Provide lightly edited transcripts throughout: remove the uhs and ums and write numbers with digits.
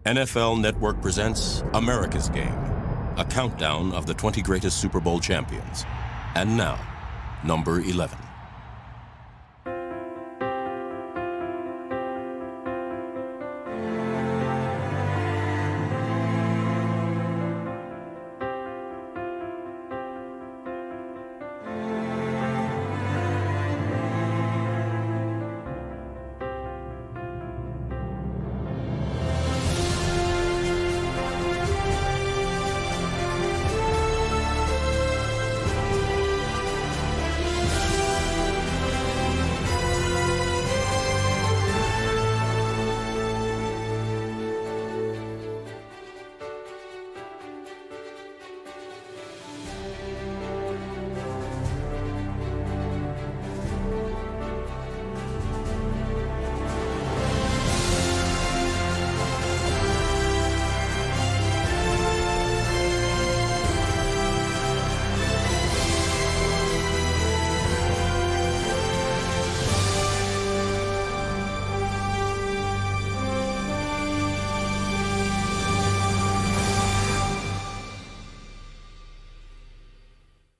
NFL Network presents America's Game, a countdown of the 20 greatest Super Bowl champions. And now, number 11.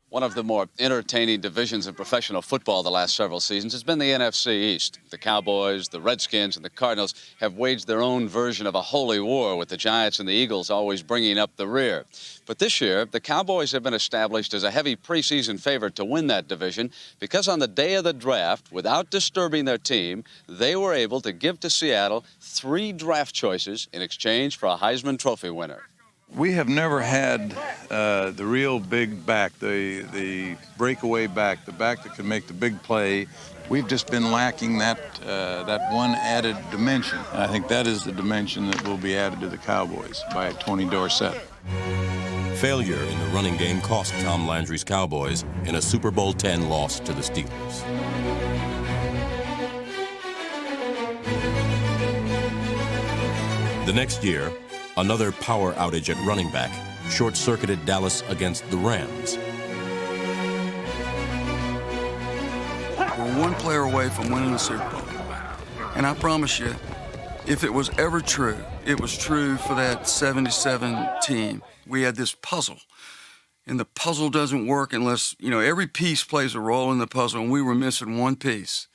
One of the more entertaining divisions in professional football the last several seasons has been the NFC East. The Cowboys, the Redskins, and the Cardinals have waged their own version of a holy war, with the Giants and the Eagles always bringing up the rear. But this year, the Cowboys have been established as a heavy preseason favorite to win that division because on the day of the draft, without disturbing their team, they were able to give to Seattle 3 draft choices in exchange for a Heisman Trophy winner. We have never had the real big back, the breakaway back, the back that can make the big play. We've just been lacking that one added dimension. And I think that is the dimension that will be added to the Cowboys by Tony Dorsett. Failure in the running game cost Tom Landry's Cowboys in a Super Bowl X loss to the Steelers. The next year, another power outage at running back short-circuited Dallas against the Rams. We're one player away from winning the Super Bowl. And I promise you, if it was ever true, it was true for that 77 team. We had this puzzle, and the puzzle doesn't work unless, every piece plays a role in the puzzle, and we were missing one piece,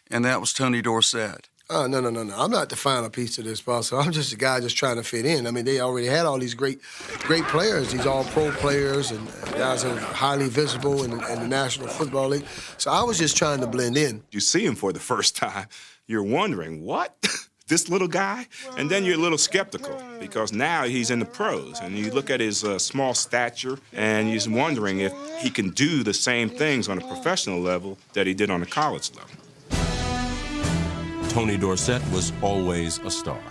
and that was Tony Dorsett. Oh, no. I'm not the final piece of this puzzle. I'm just a guy just trying to fit in. I mean, they already had all these great players, these all-pro players, and guys that are highly visible in the National Football League. So I was just trying to blend in. You see him for the first time, you're wondering, what? This little guy? And then you're a little skeptical because now he's in the pros. And you look at his small stature, and you're wondering if he can do the same things on a professional level that he did on the college level. Tony Dorsett was always a star.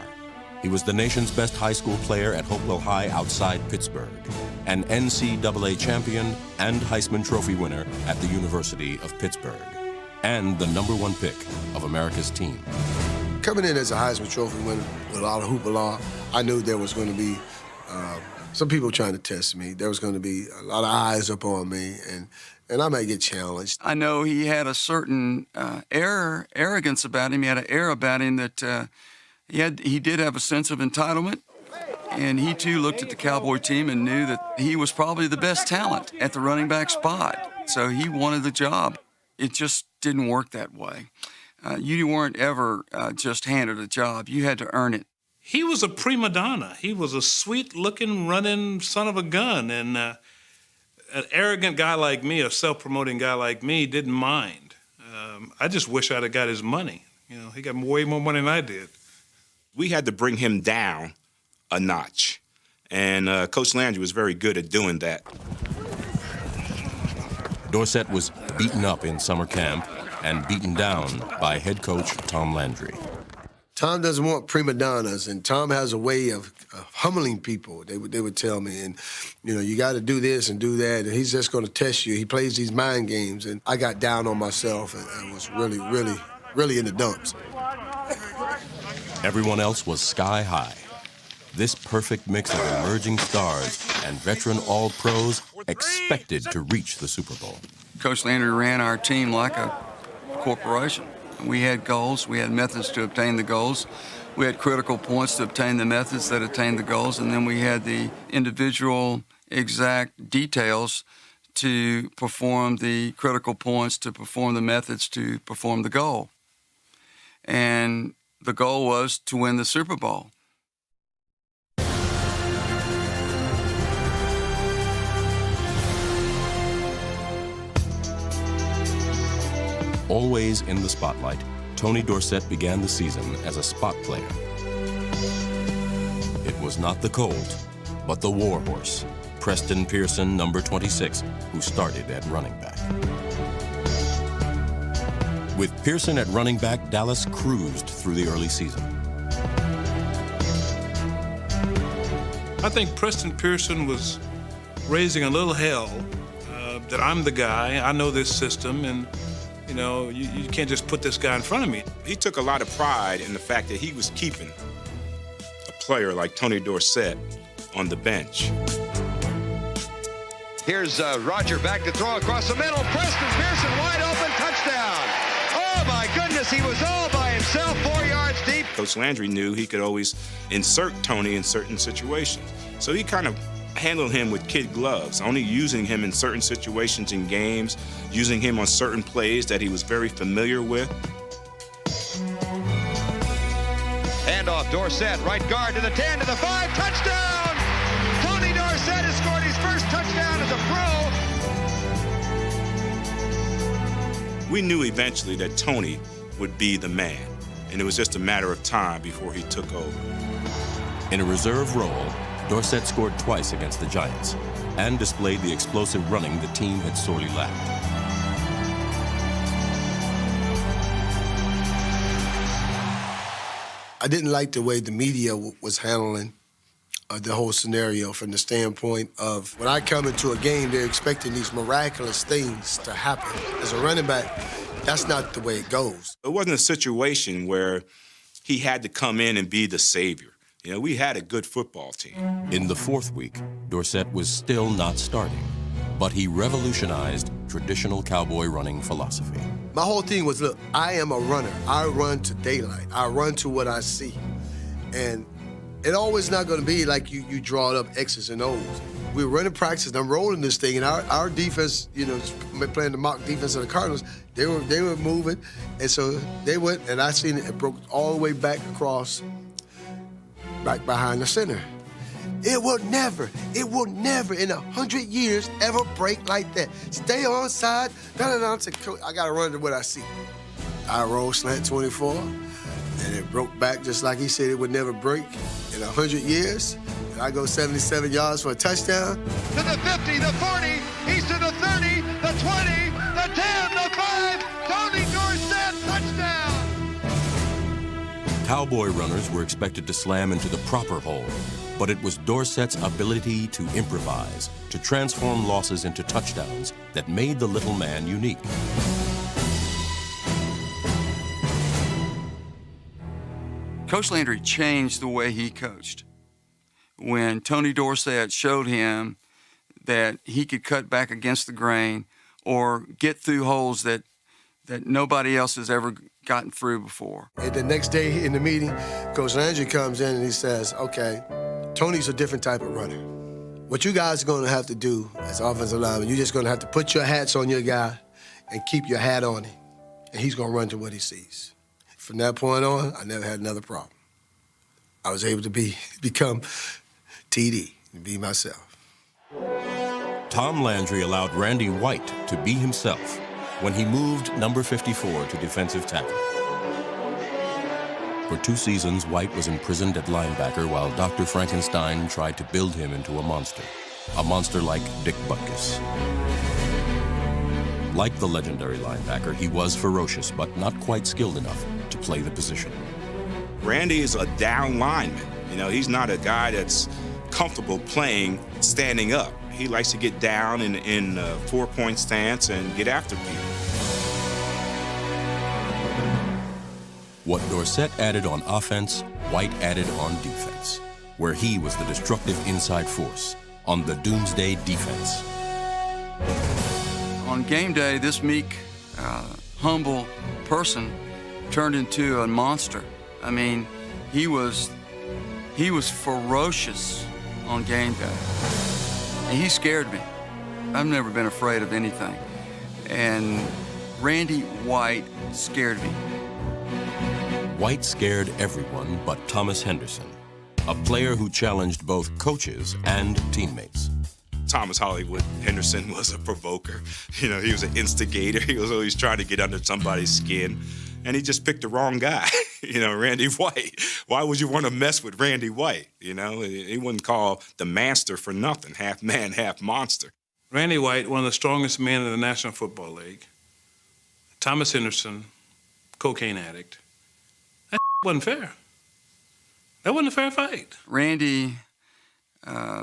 He was the nation's best high school player at Hopewell High outside Pittsburgh, an NCAA champion and Heisman Trophy winner at the University of Pittsburgh, and the #1 pick of America's team. Coming in as a Heisman Trophy winner with a lot of hoopla, I knew there was going to be some people trying to test me. There was going to be a lot of eyes up on me, and I might get challenged. I know he had a certain arrogance about him. He had an air about him that he did have a sense of entitlement. And he, too, looked at the Cowboy team and knew that he was probably the best talent at the running back spot. So he wanted the job. It just didn't work that way. You weren't ever just handed a job. You had to earn it. He was a prima donna. He was a sweet-looking, running son of a gun. And an arrogant guy like me, a self-promoting guy like me, didn't mind. I just wish I'd have got his money. He got way more money than I did. We had to bring him down a notch, and Coach Landry was very good at doing that. Dorsett was beaten up in summer camp and beaten down by head coach Tom Landry. Tom doesn't want prima donnas, and Tom has a way of humbling people. They would tell me, and you got to do this and do that, and he's just going to test you. He plays these mind games, and I got down on myself and was really in the dumps. Everyone else was sky high. This perfect mix of emerging stars and veteran all-pros expected to reach the Super Bowl. Coach Landry ran our team like a corporation. We had goals. We had methods to obtain the goals. We had critical points to obtain the methods that attained the goals, and then we had the individual exact details to perform the critical points, to perform the methods, to perform the goal. And the goal was to win the Super Bowl. Always in the spotlight, Tony Dorsett began the season as a spot player. It was not the Colt, but the warhorse, Preston Pearson, number 26, who started at running back. With Pearson at running back, Dallas cruised through the early season. I think Preston Pearson was raising a little hell that I'm the guy, I know this system, and you know, you can't just put this guy in front of me. He took a lot of pride in the fact that he was keeping a player like Tony Dorsett on the bench. Here's Roger back to throw across the middle. Preston Pearson wide open, touchdown. Oh my goodness, he was all by himself, 4 yards deep. Coach Landry knew he could always insert Tony in certain situations. So he kind of handled him with kid gloves, only using him in certain situations in games, using him on certain plays that he was very familiar with. Handoff, Dorsett, right guard to the 10, to the 5, touchdown! Tony Dorsett has scored his first touchdown as a pro. We knew eventually that Tony would be the man, and it was just a matter of time before he took over. In a reserve role, Dorsett scored twice against the Giants and displayed the explosive running the team had sorely lacked. I didn't like the way the media was handling the whole scenario from the standpoint of when I come into a game, they're expecting these miraculous things to happen. As a running back, that's not the way it goes. It wasn't a situation where he had to come in and be the savior. You know, we had a good football team. In the fourth week, Dorsett was still not starting, but he revolutionized traditional cowboy running philosophy. My whole thing was, look, I am a runner. I run to daylight. I run to what I see. And it always not going to be like you draw it up X's and O's. We were running practice, and I'm rolling this thing, and our defense, you know, playing the mock defense of the Cardinals, they were moving, and so they went, and I seen it broke all the way back across, back behind the center. It will never in 100 years ever break like that. Stay on side, I said, Coach, I gotta run to what I see. I roll slant 24, and it broke back just like he said it would never break in 100 years. And I go 77 yards for a touchdown. To the 50, the 40, he's to the 30, the 20, the 10, the 5, Tony Dorsett, touchdown! Cowboy runners were expected to slam into the proper hole, but it was Dorsett's ability to improvise, to transform losses into touchdowns that made the little man unique. Coach Landry changed the way he coached. When Tony Dorsett showed him that he could cut back against the grain or get through holes that nobody else has ever gotten through before. And the next day in the meeting, Coach Landry comes in and he says, okay, Tony's a different type of runner. What you guys are going to have to do as offensive linemen, you're just going to have to put your hats on your guy and keep your hat on him, and he's going to run to what he sees. From that point on, I never had another problem. I was able to become TD and be myself. Tom Landry allowed Randy White to be himself when he moved number 54 to defensive tackle. For 2 seasons, White was imprisoned at linebacker while Dr. Frankenstein tried to build him into a monster like Dick Butkus. Like the legendary linebacker, he was ferocious, but not quite skilled enough to play the position. Randy is a down lineman. You know, he's not a guy that's comfortable playing standing up. He likes to get down in a 4-point stance and get after people. What Dorsett added on offense, White added on defense, where he was the destructive inside force on the doomsday defense. On game day, this meek, humble person turned into a monster. I mean, He was ferocious on game day. And he scared me. I've never been afraid of anything. And Randy White scared me. White scared everyone but Thomas Henderson, a player who challenged both coaches and teammates. Thomas Hollywood Henderson was a provoker. You know, he was an instigator. He was always trying to get under somebody's skin. And he just picked the wrong guy, you know, Randy White. Why would you want to mess with Randy White? You know, he wasn't called the master for nothing, half man, half monster. Randy White, one of the strongest men in the National Football League. Thomas Henderson, cocaine addict. That wasn't fair. That wasn't a fair fight. Randy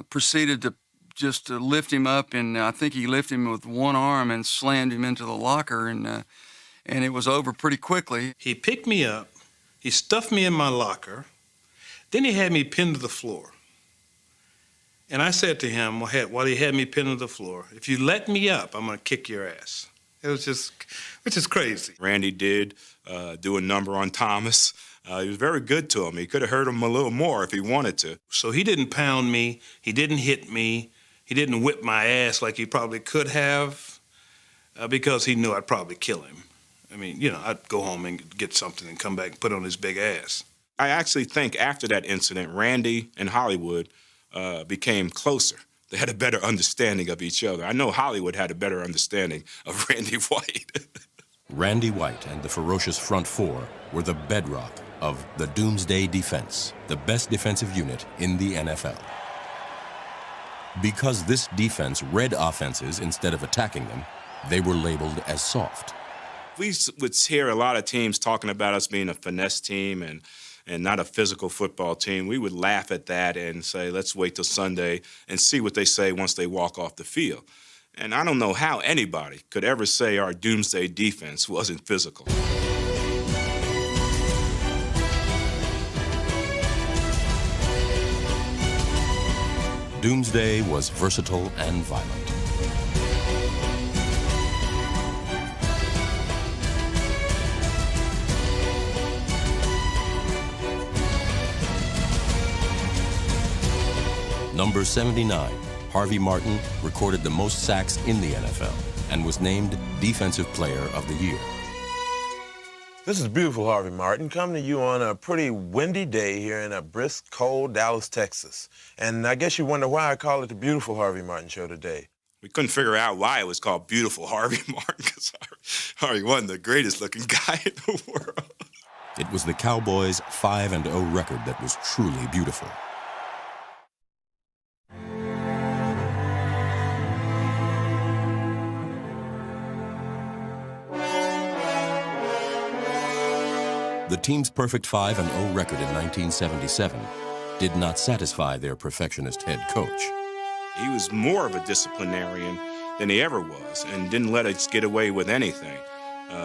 proceeded to just lift him up, and I think he lifted him with one arm and slammed him into the locker, and it was over pretty quickly. He picked me up, he stuffed me in my locker, then he had me pinned to the floor. And I said to him, while he had me pinned to the floor, if you let me up, I'm going to kick your ass. It was just crazy. Randy did do a number on Thomas. He was very good to him. He could have hurt him a little more if he wanted to. So he didn't pound me, he didn't hit me, he didn't whip my ass like he probably could have, because he knew I'd probably kill him. I mean, you know, I'd go home and get something and come back and put on his big ass. I actually think after that incident, Randy and Hollywood became closer. They had a better understanding of each other. I know Hollywood had a better understanding of Randy White. Randy White and the ferocious front four were the bedrock of the Doomsday Defense, the best defensive unit in the NFL. Because this defense read offenses instead of attacking them, they were labeled as soft. We would hear a lot of teams talking about us being a finesse team and not a physical football team. We would laugh at that and say, let's wait till Sunday and see what they say once they walk off the field. And I don't know how anybody could ever say our Doomsday Defense wasn't physical. Doomsday was versatile and violent. Number 79, Harvey Martin, recorded the most sacks in the NFL and was named Defensive Player of the Year. This is beautiful Harvey Martin, coming to you on a pretty windy day here in a brisk, cold Dallas, Texas. And I guess you wonder why I call it the Beautiful Harvey Martin Show today. We couldn't figure out why it was called Beautiful Harvey Martin, because Harvey wasn't the greatest looking guy in the world. It was the Cowboys' 5-0 record that was truly beautiful. The team's perfect 5-0 record in 1977 did not satisfy their perfectionist head coach. He was more of a disciplinarian than he ever was and didn't let us get away with anything.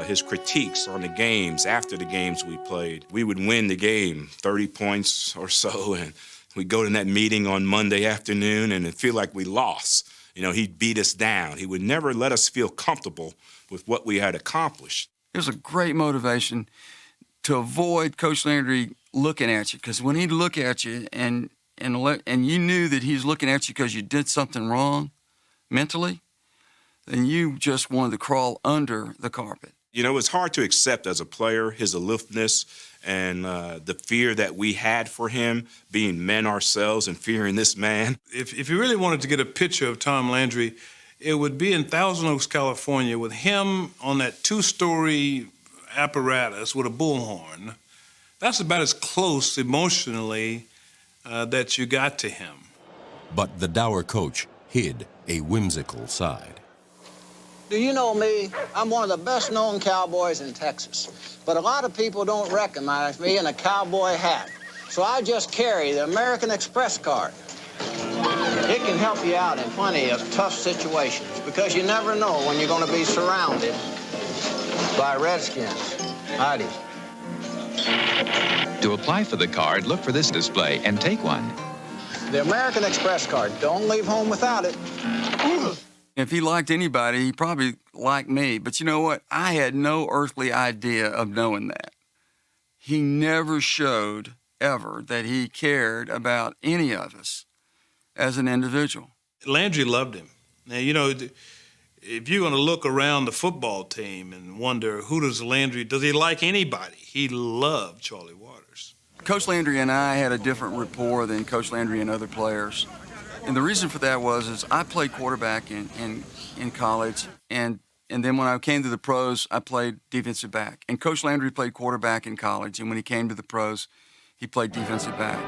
His critiques on the games, after the games we played, we would win the game 30 points or so, and we'd go to that meeting on Monday afternoon and it'd feel like we lost. You know, he'd beat us down. He would never let us feel comfortable with what we had accomplished. It was a great motivation to avoid Coach Landry looking at you, because when he'd look at you and you knew that he's looking at you because you did something wrong mentally, then you just wanted to crawl under the carpet. You know, it's hard to accept as a player his aloofness and the fear that we had for him, being men ourselves and fearing this man. If you really wanted to get a picture of Tom Landry, it would be in Thousand Oaks, California, with him on that 2-story apparatus with a bullhorn. That's about as close emotionally that you got to him. But the dour coach hid a whimsical side. Do you know me? I'm one of the best-known cowboys in Texas. But a lot of people don't recognize me in a cowboy hat. So I just carry the American Express card. It can help you out in plenty of tough situations because you never know when you're going to be surrounded by Redskins. Howdy. To apply for the card, look for this display and take one. The American Express card. Don't leave home without it. If he liked anybody, he probably liked me. But you know what? I had no earthly idea of knowing that. He never showed ever that he cared about any of us as an individual. Landry loved him. Now, you know, if you're going to look around the football team and wonder does he like anybody? He loved Charlie Waters. Coach Landry and I had a different rapport than Coach Landry and other players. And the reason for that is I played quarterback in college, and then when I came to the pros, I played defensive back. And Coach Landry played quarterback in college, and when he came to the pros, he played defensive back.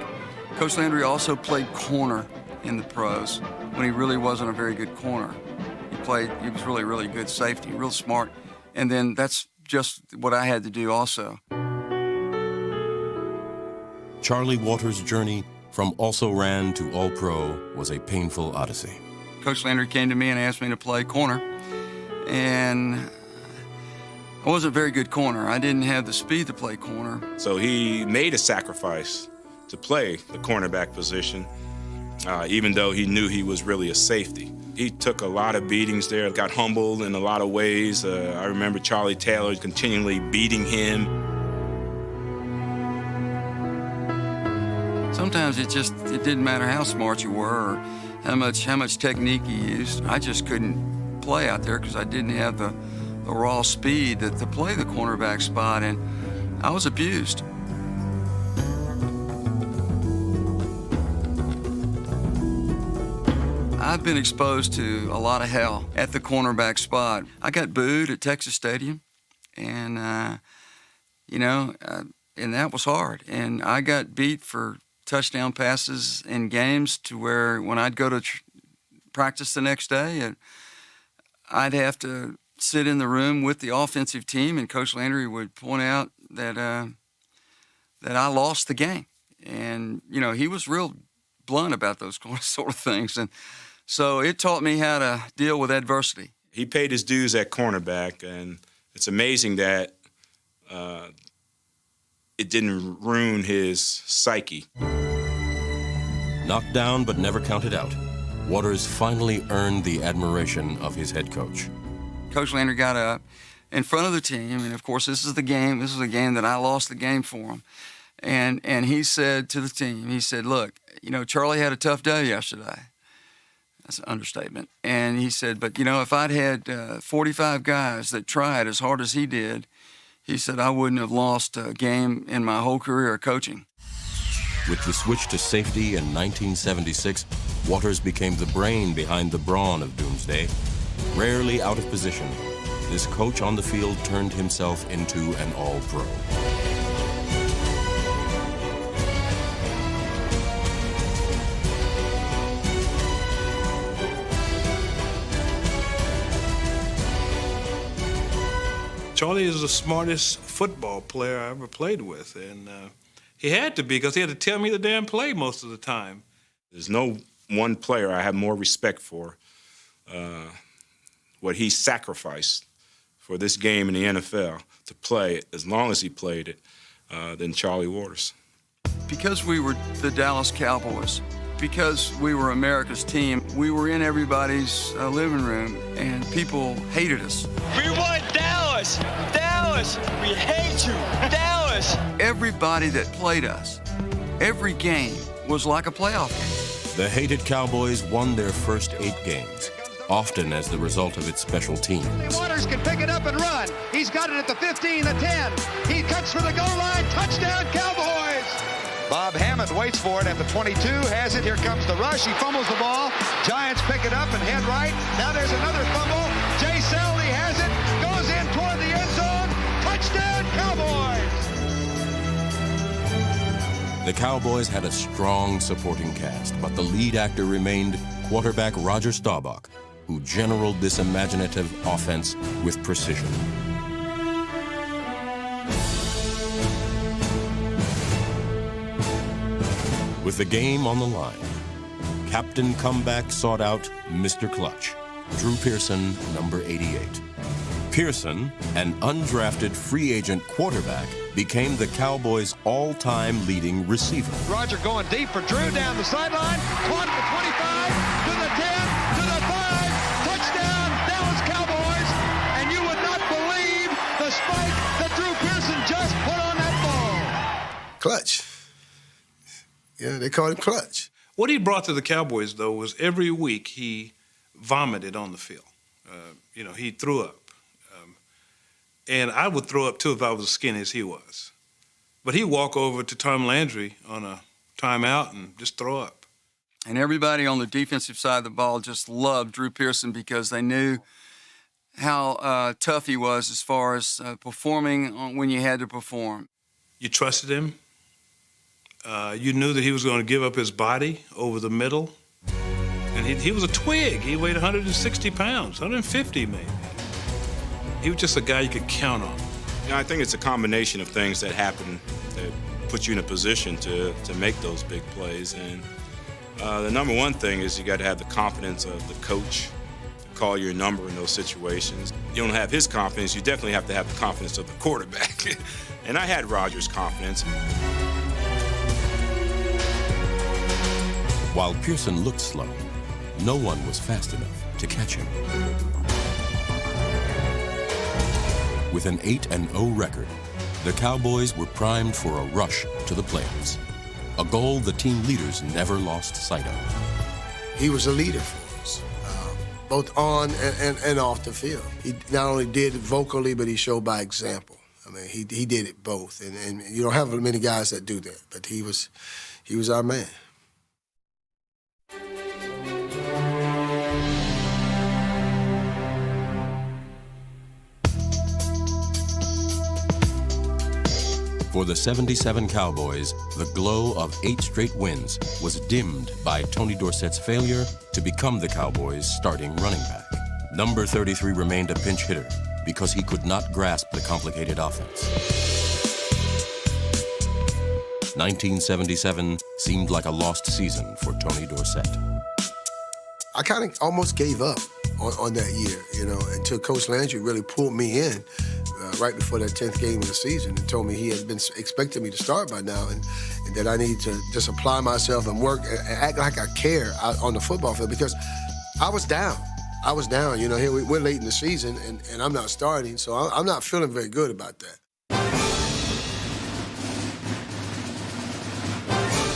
Coach Landry also played corner in the pros when he really wasn't a very good corner. He was really, really good safety, real smart. And then that's just what I had to do also. Charlie Waters' journey from also-ran to all-pro was a painful odyssey. Coach Landry came to me and asked me to play corner. And I wasn't a very good corner. I didn't have the speed to play corner. So he made a sacrifice to play the cornerback position, even though he knew he was really a safety. He took a lot of beatings there, got humbled in a lot of ways. I remember Charlie Taylor continually beating him. Sometimes it didn't matter how smart you were or how much technique you used. I just couldn't play out there because I didn't have the raw speed to play the cornerback spot, and I was abused. I've been exposed to a lot of hell at the cornerback spot. I got booed at Texas Stadium, and and that was hard. And I got beat for touchdown passes in games to where when I'd go to practice the next day, I'd have to sit in the room with the offensive team, and Coach Landry would point out that I lost the game. And, he was real blunt about those sort of things. And so it taught me how to deal with adversity. He paid his dues at cornerback, and it's amazing that it didn't ruin his psyche. Knocked down but never counted out, Waters finally earned the admiration of his head coach. Coach Landry got up in front of the team, and of course this is a game that I lost the game for him. And he said to the team, he said, look, Charlie had a tough day yesterday. That's an understatement. And he said, but if I'd had 45 guys that tried as hard as he did, he said, I wouldn't have lost a game in my whole career of coaching. With the switch to safety in 1976, Waters became the brain behind the brawn of Doomsday. Rarely out of position, this coach on the field turned himself into an all-pro. Charlie is the smartest football player I ever played with, and he had to be because he had to tell me the damn play most of the time. There's no one player I have more respect for, what he sacrificed for this game in the NFL to play as long as he played it, than Charlie Waters. Because we were the Dallas Cowboys, because we were America's team, we were in everybody's living room, and people hated us. We want Dallas! Dallas! We hate you! Dallas! Everybody that played us, every game was like a playoff game. The hated Cowboys won their first 8 games, often as the result of its special teams. Waters can pick it up and run. He's got it at the 15, the 10. He cuts for the goal line. Touchdown, Cowboys! Bob Hammond waits for it at the 22, has it. Here comes the rush. He fumbles the ball. Giants pick it up and head right. Now there's another fumble. Jay Seldy has it. Goes in toward the end zone. Touchdown, Cowboys! The Cowboys had a strong supporting cast, but the lead actor remained quarterback Roger Staubach, who generaled this imaginative offense with precision. With the game on the line, Captain Comeback sought out Mr. Clutch, Drew Pearson, number 88. Pearson, an undrafted free agent quarterback, became the Cowboys' all-time leading receiver. Roger going deep for Drew down the sideline. Caught at the 25, to the 10, to the 5. Touchdown, Dallas Cowboys. And you would not believe the spike that Drew Pearson just put on that ball. Clutch. Yeah, they called him Clutch. What he brought to the Cowboys, though, was every week he vomited on the field. He threw up. And I would throw up, too, if I was as skinny as he was. But he'd walk over to Tom Landry on a timeout and just throw up. And everybody on the defensive side of the ball just loved Drew Pearson because they knew how tough he was as far as performing when you had to perform. You trusted him. You knew that he was going to give up his body over the middle. And he was a twig. He weighed 160 pounds, 150 maybe. He was just a guy you could count on. I think it's a combination of things that happen that put you in a position to make those big plays. And the number one thing is you got to have the confidence of the coach to call your number in those situations. You don't have his confidence, you definitely have to have the confidence of the quarterback. And I had Rodgers' confidence. While Pearson looked slow, no one was fast enough to catch him. With an 8-0 record, the Cowboys were primed for a rush to the playoffs, a goal the team leaders never lost sight of. He was a leader for us, both on and off the field. He not only did it vocally, but he showed by example. I mean, he did it both, and you don't have many guys that do that, but he was our man. For the 77 Cowboys, the glow of 8 straight wins was dimmed by Tony Dorsett's failure to become the Cowboys' starting running back. Number 33 remained a pinch hitter because he could not grasp the complicated offense. 1977 seemed like a lost season for Tony Dorsett. I kind of almost gave up on that year, until Coach Landry really pulled me in right before that 10th game of the season and told me he had been expecting me to start by now and that I needed to just apply myself and work and act like I care on the football field because I was down. Here we're late in the season and I'm not starting, so I'm not feeling very good about that.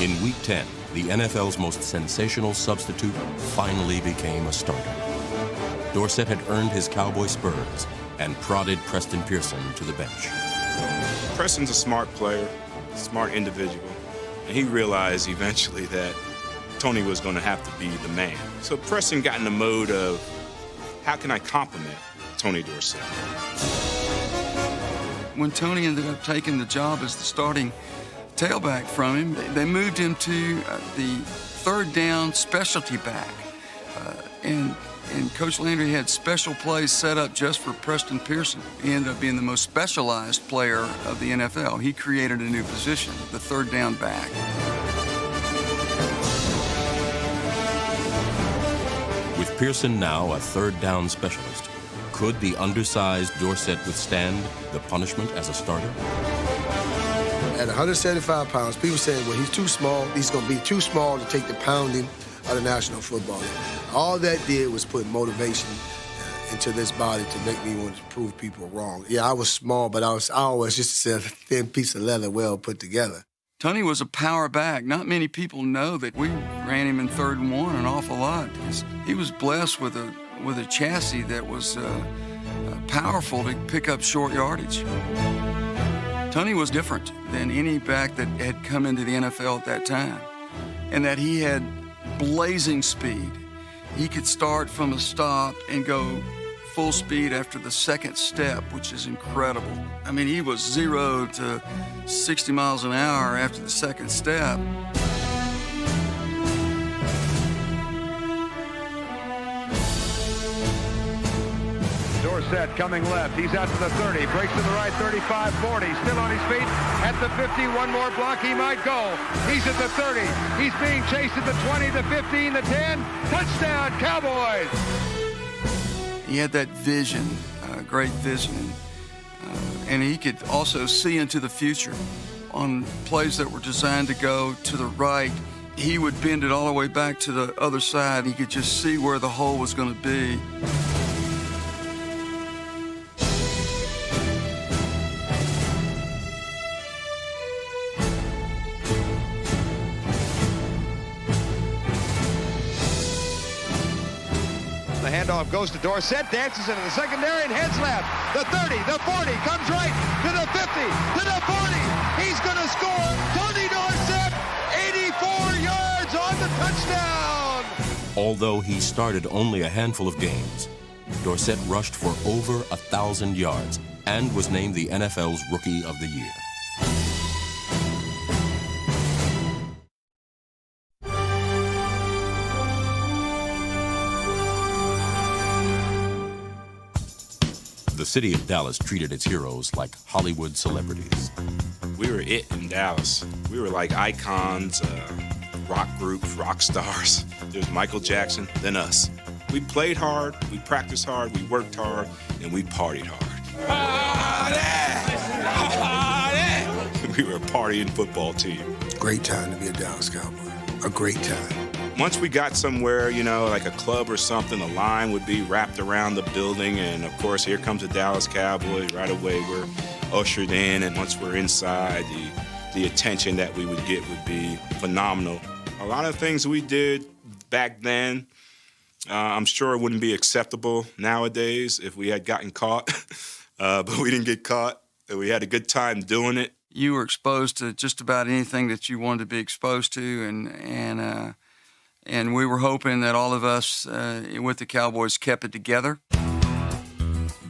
In Week 10, the NFL's most sensational substitute finally became a starter. Dorsett had earned his Cowboy spurs and prodded Preston Pearson to the bench. Preston's a smart player, smart individual, and he realized eventually that Tony was going to have to be the man. So Preston got in the mode of, how can I compliment Tony Dorsett? When Tony ended up taking the job as the starting tailback from him, they moved him to the third down specialty back. And Coach Landry had special plays set up just for Preston Pearson. He ended up being the most specialized player of the NFL. He created a new position, the third down back. With Pearson now a third down specialist, could the undersized Dorsett withstand the punishment as a starter? At 175 pounds, people saying, well, he's too small. He's going to be too small to take the pounding of the National Football League. All that did was put motivation into this body to make me want to prove people wrong. Yeah, I was small, but I always just a thin piece of leather well put together. Tony was a power back. Not many people know that we ran him in 3rd and 1 an awful lot. He was blessed with a chassis that was powerful to pick up short yardage. Tony was different than any back that had come into the NFL at that time, and that he had blazing speed. He could start from a stop and go full speed after the second step, which is incredible. I mean, he was 0 to 60 miles an hour after the second step. Dorsett coming left. He's out to the 30. Breaks to the right, 35, 40. Still on his feet. At the 50, one more block. He might go. He's at the 30. He's being chased at the 20, the 15, the 10. Touchdown, Cowboys! He had that vision, great vision, and he could also see into the future. On plays that were designed to go to the right, he would bend it all the way back to the other side. He could just see where the hole was going to be. The handoff goes to Dorsett, dances into the secondary and heads left. The 30, the 40, comes right to the 50, to the 40. He's going to score. Tony Dorsett, 84 yards on the touchdown. Although he started only a handful of games, Dorsett rushed for over 1,000 yards and was named the NFL's Rookie of the Year. The city of Dallas treated its heroes like Hollywood celebrities. We were it in Dallas. We were like icons, rock groups, rock stars. There's Michael Jackson, then us. We played hard, we practiced hard, we worked hard, and we partied hard. Party! We were a partying football team. Great time to be a Dallas Cowboy. A great time. Once we got somewhere, you know, like a club or something, a line would be wrapped around the building, and of course, here comes the Dallas Cowboys. Right away, we're ushered in, and once we're inside, the attention that we would get would be phenomenal. A lot of things we did back then, I'm sure it wouldn't be acceptable nowadays if we had gotten caught, but we didn't get caught. We had a good time doing it. You were exposed to just about anything that you wanted to be exposed to, and we were hoping that all of us with the Cowboys kept it together.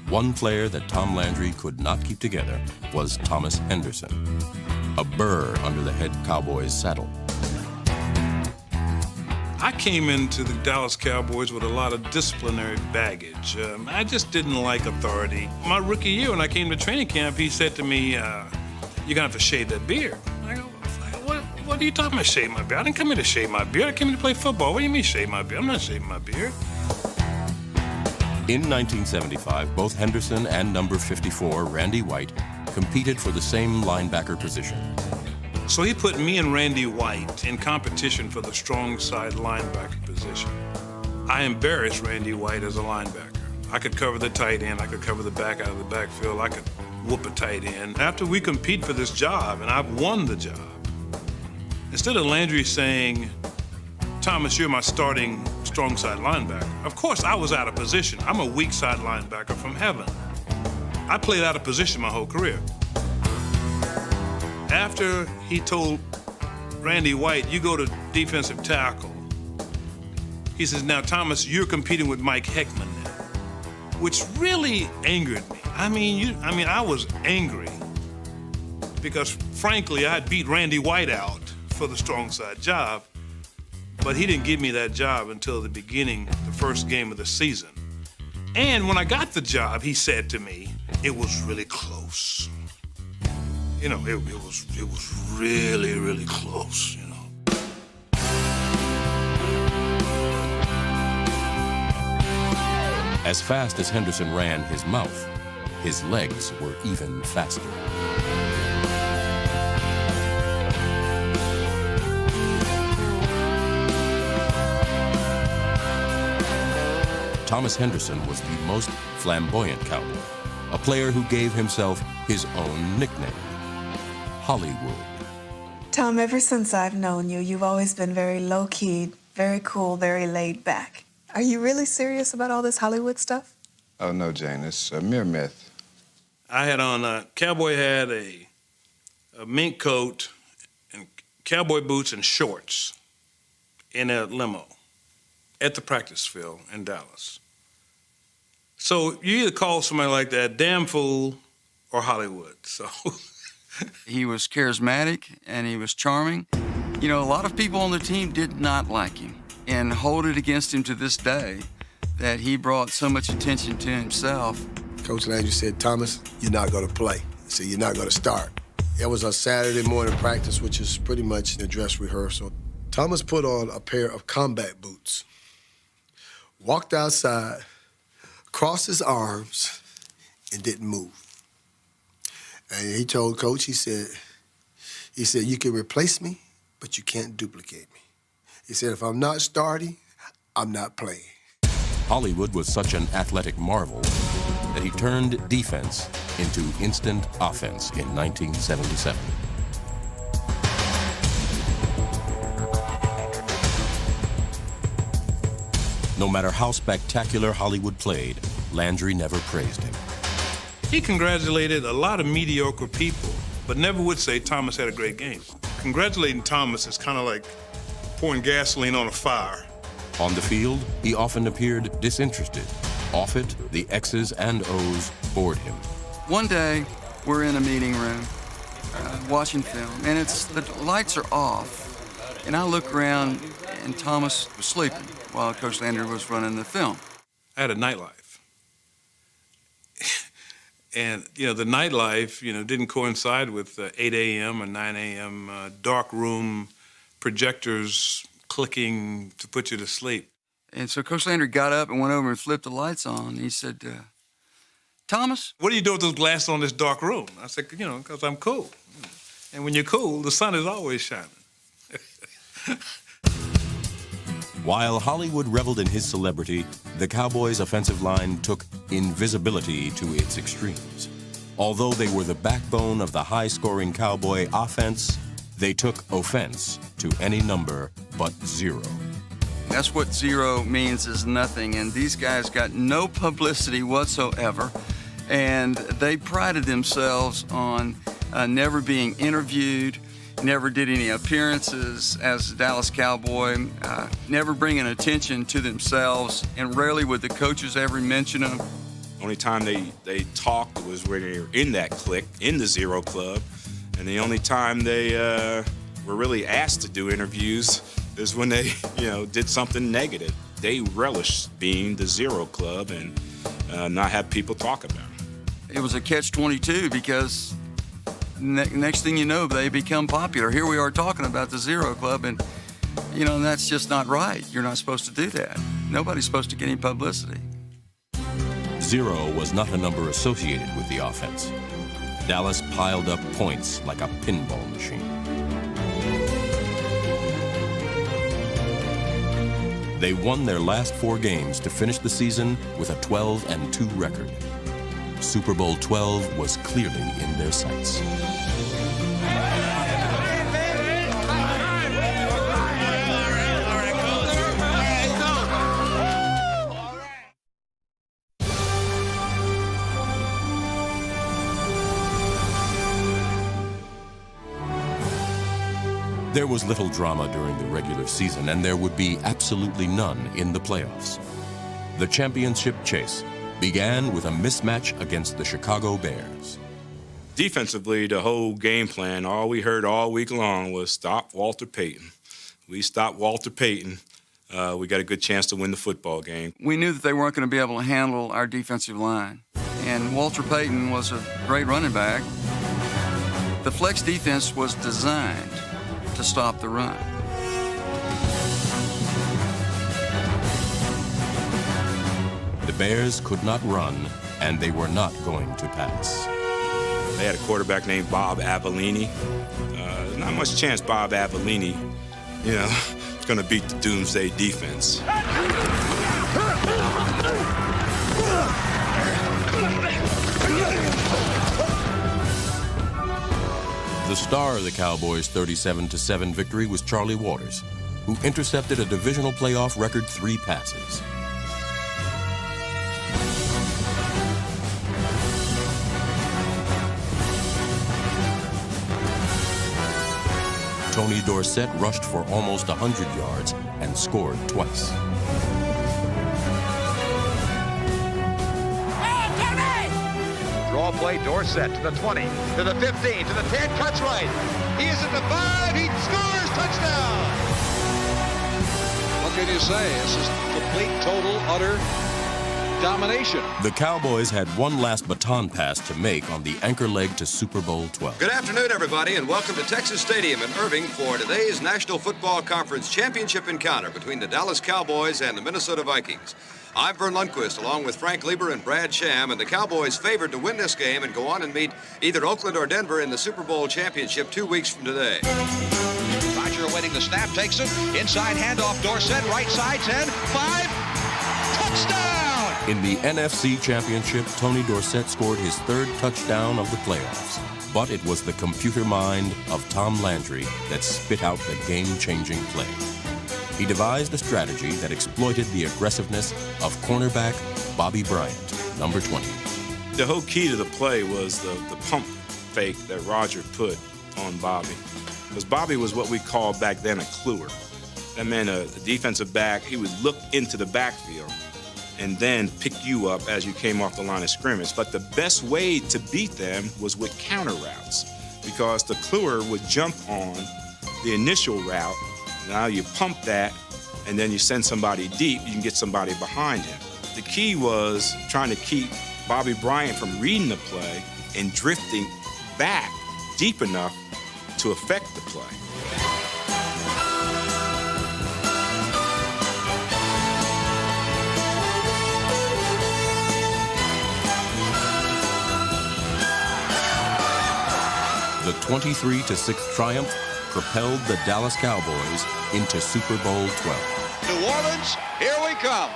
One player that Tom Landry could not keep together was Thomas Henderson, a burr under the head Cowboys saddle. I came into the Dallas Cowboys with a lot of disciplinary baggage. I just didn't like authority. My rookie year, when I came to training camp, he said to me, you're gonna have to shave that beard. I go, what are you talking about, shave my beard? I didn't come here to shave my beard. I came here to play football. What do you mean shave my beard? I'm not shaving my beard. In 1975, both Henderson and number 54, Randy White, competed for the same linebacker position. So he put me and Randy White in competition for the strong side linebacker position. I embarrassed Randy White as a linebacker. I could cover the tight end, I could cover the back out of the backfield, I could whoop a tight end. After we compete for this job, and I've won the job, instead of Landry saying, Thomas, you're my starting strong side linebacker, of course I was out of position. I'm a weak side linebacker from heaven. I played out of position my whole career. After he told Randy White, you go to defensive tackle, he says, now, Thomas, you're competing with Mike Heckman now, which really angered me. I was angry because, frankly, I beat Randy White out for the strong side job, but he didn't give me that job until the first game of the season. And when I got the job, he said to me, it was really close. You know, it was really, really close, you know. As fast as Henderson ran his mouth, his legs were even faster. Thomas Henderson was the most flamboyant Cowboy, a player who gave himself his own nickname, Hollywood. Tom, ever since I've known you, you've always been very low-key, very cool, very laid back. Are you really serious about all this Hollywood stuff? Oh, no, Jane, it's a mere myth. I had on Cowboy had a mink coat and cowboy boots and shorts in a limo at the practice field in Dallas. So you either call somebody like that damn fool or Hollywood, so... He was charismatic and he was charming. You know, a lot of people on the team did not like him and hold it against him to this day that he brought so much attention to himself. Coach Landry said, Thomas, you're not going to play. He said, you're not going to start. It was a Saturday morning practice, which is pretty much a dress rehearsal. Thomas put on a pair of combat boots, walked outside, crossed his arms, and didn't move. And he told Coach, he said, you can replace me, but you can't duplicate me. He said, if I'm not starting, I'm not playing. Hollywood was such an athletic marvel that he turned defense into instant offense in 1977. No matter how spectacular Hollywood played, Landry never praised him. He congratulated a lot of mediocre people, but never would say Thomas had a great game. Congratulating Thomas is kind of like pouring gasoline on a fire. On the field, he often appeared disinterested. Off it, the X's and O's bored him. One day, we're in a meeting room watching film, and the lights are off, and I look around, and Thomas was sleeping while Coach Landry was running the film. I had a nightlife. And, the nightlife, didn't coincide with 8 a.m. or 9 a.m. Dark room projectors clicking to put you to sleep. And so Coach Landry got up and went over and flipped the lights on. He said, Thomas? What do you do with those glasses on this dark room? I said, because I'm cool. And when you're cool, the sun is always shining. While Hollywood reveled in his celebrity, the Cowboys' offensive line took invisibility to its extremes. Although they were the backbone of the high-scoring Cowboy offense, they took offense to any number but 0. That's what 0 means, is nothing. And these guys got no publicity whatsoever. And they prided themselves on never being interviewed, never did any appearances as a Dallas Cowboy, never bringing attention to themselves, and rarely would the coaches ever mention them. Only time they talked was when they were in that clique, in the 0 club. And the only time they were really asked to do interviews is when they, did something negative. They relished being the 0 club and not have people talk about it. It was a catch-22 because next thing you know, they become popular. Here we are talking about the 0 club, and, and that's just not right. You're not supposed to do that. Nobody's supposed to get any publicity. 0 was not a number associated with the offense. Dallas piled up points like a pinball machine. They won their last 4 games to finish the season with a 12-2 record. Super Bowl 12 was clearly in their sights. There was little drama during the regular season, and there would be absolutely none in the playoffs. The championship chase began with a mismatch against the Chicago Bears. Defensively, the whole game plan, all we heard all week long was stop Walter Payton. We stopped Walter Payton. We got a good chance to win the football game. We knew that they weren't going to be able to handle our defensive line. And Walter Payton was a great running back. The flex defense was designed to stop the run. The Bears could not run, and they were not going to pass. They had a quarterback named Bob Avellini. Not much chance Bob Avellini, is going to beat the Doomsday defense. The star of the Cowboys' 37-7 victory was Charlie Waters, who intercepted a divisional playoff record 3 passes. Tony Dorsett rushed for almost 100 yards and scored twice. Draw play, Dorsett to the 20, to the 15, to the 10, cuts right. He is at the 5, he scores, touchdown! What can you say? This is complete, total, utter domination. The Cowboys had one last baton pass to make on the anchor leg to Super Bowl 12. Good afternoon, everybody, and welcome to Texas Stadium in Irving for today's National Football Conference championship encounter between the Dallas Cowboys and the Minnesota Vikings. I'm Vern Lundquist, along with Frank Lieber and Brad Sham, and the Cowboys favored to win this game and go on and meet either Oakland or Denver in the Super Bowl championship 2 weeks from today. Roger awaiting the snap, takes it, inside handoff, Dorsett, right side, 10, 5, touchdown! In the NFC Championship, Tony Dorsett scored his 3rd touchdown of the playoffs. But it was the computer mind of Tom Landry that spit out the game-changing play. he devised a strategy that exploited the aggressiveness of cornerback Bobby Bryant, number 20. The whole key to the play was the pump fake that Roger put on Bobby. Because Bobby was what we called back then a cluer. That meant a defensive back, he would look into the backfield and then pick you up as you came off the line of scrimmage. But the best way to beat them was with counter routes, because the cluer would jump on the initial route. Now you pump that, and then you send somebody deep, you can get somebody behind him. The key was trying to keep Bobby Bryant from reading the play and drifting back deep enough to affect the play. The 23-6 triumph propelled the Dallas Cowboys into Super Bowl 12. New Orleans, here we come.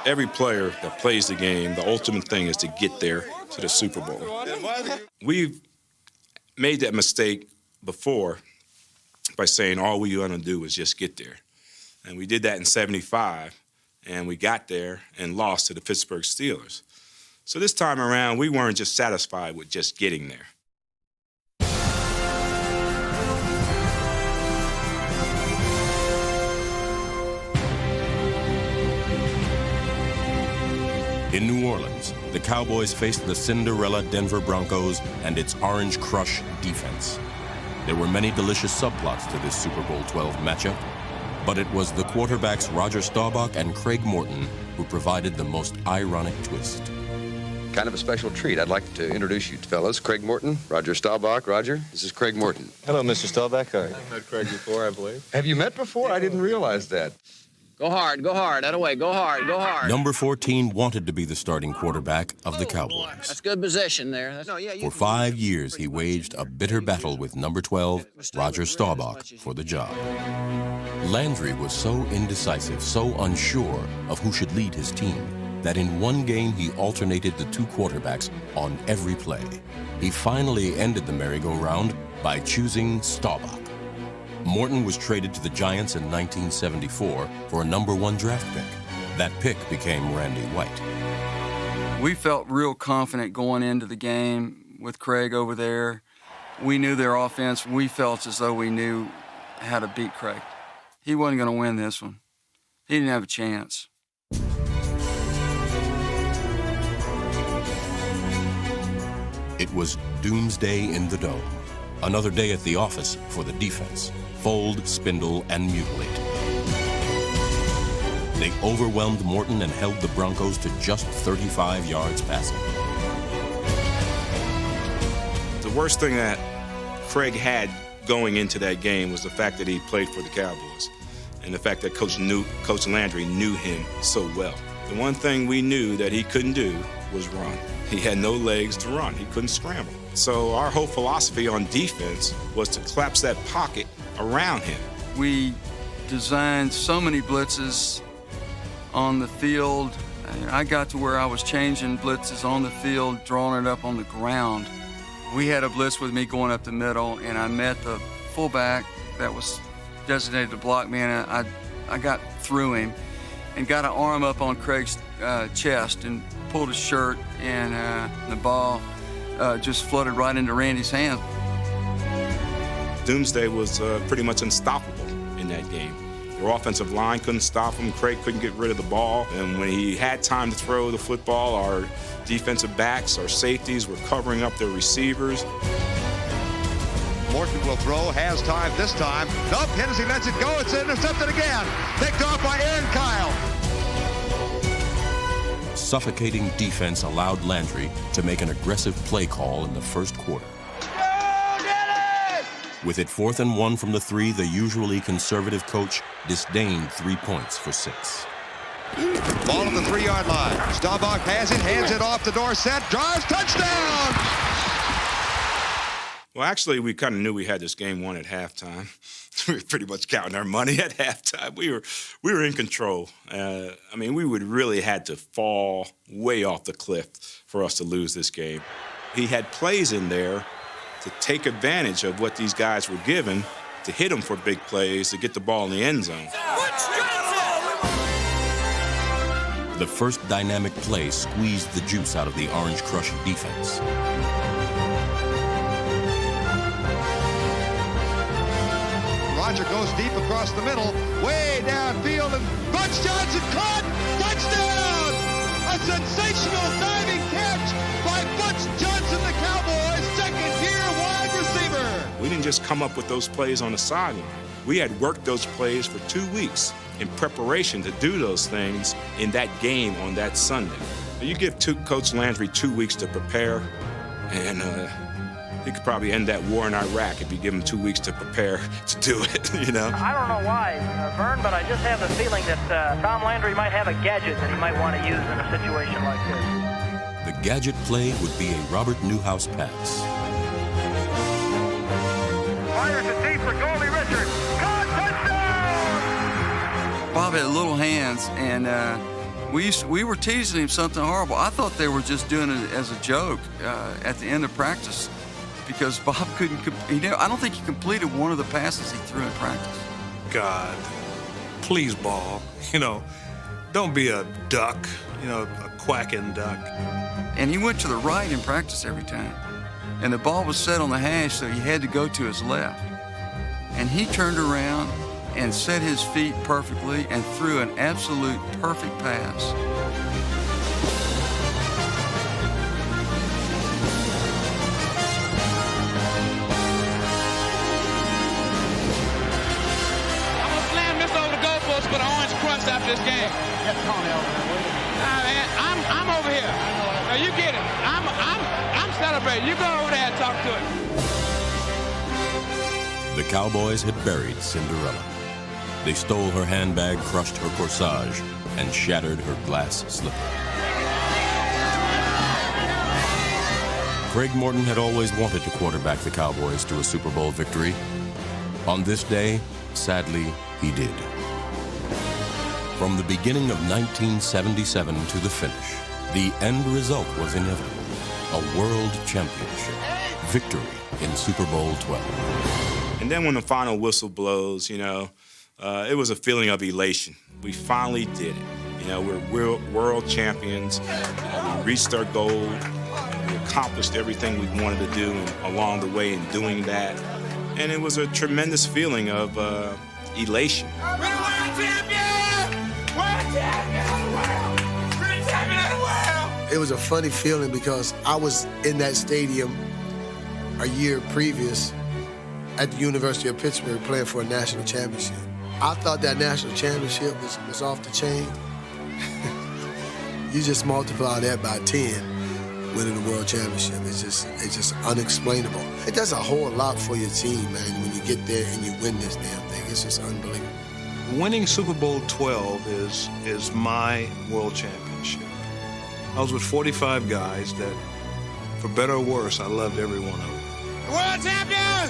Every player that plays the game, the ultimate thing is to get there to the Super Bowl. We've made that mistake before by saying all we want to do is just get there. And we did that in '75, and we got there and lost to the Pittsburgh Steelers. So this time around, we weren't just satisfied with just getting there. In New Orleans, the Cowboys faced the Cinderella Denver Broncos and its Orange Crush defense. There were many delicious subplots to this Super Bowl 12 matchup, but it was the quarterbacks Roger Staubach and Craig Morton who provided the most ironic twist. Kind of a special treat. I'd like to introduce you fellas. Craig Morton, Roger Staubach. Roger, this is Craig Morton. Hello, Mr. Staubach. I've met Craig before, I believe. Have you met before? I didn't realize that. Go hard, that away, go hard, go hard. Number 14 wanted to be the starting quarterback of the Cowboys. That's good position there. For 5 years, he waged a bitter battle with number 12, Roger Staubach, for the job. Landry was so indecisive, so unsure of who should lead his team, that in one game he alternated the two quarterbacks on every play. He finally ended the merry-go-round by choosing Staubach. Morton was traded to the Giants in 1974 for a number 1 draft pick. That pick became Randy White. We felt real confident going into the game with Craig over there. We knew their offense. We felt as though we knew how to beat Craig. He wasn't going to win this one. He didn't have a chance. It was doomsday in the dome. Another day at the office for the defense. Fold, spindle, and mutilate. They overwhelmed Morton and held the Broncos to just 35 yards passing. The worst thing that Craig had going into that game was the fact that he played for the Cowboys and the fact that Coach Landry knew him so well. The one thing we knew that he couldn't do was run. He had no legs to run. He couldn't scramble. So our whole philosophy on defense was to collapse that pocket around him. We designed so many blitzes on the field. I got to where I was changing blitzes on the field, drawing it up on the ground. We had a blitz with me going up the middle, and I met the fullback that was designated to block me, and I got through him and got an arm up on Craig's chest and pulled his shirt, and the ball just flooded right into Randy's hand. Doomsday was pretty much unstoppable in that game. Their offensive line couldn't stop him. Craig couldn't get rid of the ball. And when he had time to throw the football, our defensive backs, our safeties were covering up their receivers. Morton will throw, has time this time. Nope, Hennessy lets it go. It's intercepted again. Picked off by Aaron Kyle. Suffocating defense allowed Landry to make an aggressive play call in the first quarter. With it 4th and 1 from the 3, the usually conservative coach disdained 3 points for 6. Ball at the 3-yard line. Staubach has it, hands it off to Dorsett, drives, touchdown! Well, actually, we kind of knew we had this game won at halftime. We were pretty much counting our money at halftime. We were in control. We would really had to fall way off the cliff for us to lose this game. He had plays in there to take advantage of what these guys were given to hit them for big plays, to get the ball in the end zone. The first dynamic play squeezed the juice out of the Orange Crush defense. Roger goes deep across the middle, way downfield, and Butch Johnson caught! Touchdown! A sensational diving catch by Butch Johnson, the Cowboys' second-year wide receiver. We didn't just come up with those plays on the sideline. We had worked those plays for 2 weeks in preparation to do those things in that game on that Sunday. You give Coach Landry 2 weeks to prepare, and he could probably end that war in Iraq if you give him 2 weeks to prepare to do it, you know? I don't know why, Vern, but I just have the feeling that Tom Landry might have a gadget that he might want to use in a situation like this. The gadget play would be a Robert Newhouse pass. Fires it deep for Goldie Richards. Caught, touchdown! Bob had little hands, and we were teasing him something horrible. I thought they were just doing it as a joke at the end of practice, because Bob couldn't. I don't think he completed one of the passes he threw in practice. God, please, ball. Don't be a duck. A quacking duck. And he went to the right in practice every time. And the ball was set on the hash, so he had to go to his left. And he turned around and set his feet perfectly and threw an absolute perfect pass. I'm gonna slam this over the goalpost for the Orange Crush after this game. Get Tony over there, will you? Man, I'm over here. Now you get him. I'm celebrating. You go over there and talk to him. The Cowboys had buried Cinderella. They stole her handbag, crushed her corsage, and shattered her glass slipper. Craig Morton had always wanted to quarterback the Cowboys to a Super Bowl victory. On this day, sadly, he did. From the beginning of 1977 to the finish, the end result was inevitable. A world championship. Victory in Super Bowl 12. And then when the final whistle blows, it was a feeling of elation. We finally did it. We're world champions. We reached our goal. And we accomplished everything we wanted to do along the way in doing that. And it was a tremendous feeling of elation. We're the world champion! World champion of the world! We're the champion of the world! It was a funny feeling because I was in that stadium a year previous at the University of Pittsburgh playing for a national championship. I thought that national championship was off the chain. You just multiply that by 10, winning the world championship. It's just unexplainable. It does a whole lot for your team, man, when you get there and you win this damn thing. It's just unbelievable. Winning Super Bowl 12 is my world championship. I was with 45 guys that, for better or worse, I loved every one of them. World champion!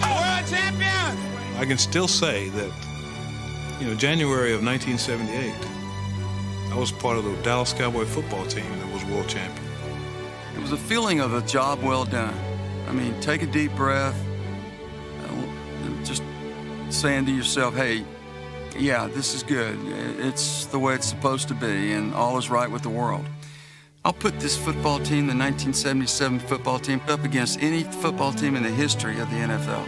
World champion! I can still say that, January of 1978, I was part of the Dallas Cowboy football team that was world champion. It was a feeling of a job well done. I mean, take a deep breath, just saying to yourself, hey, yeah, this is good. It's the way it's supposed to be, and all is right with the world. I'll put this football team, the 1977 football team, up against any football team in the history of the NFL.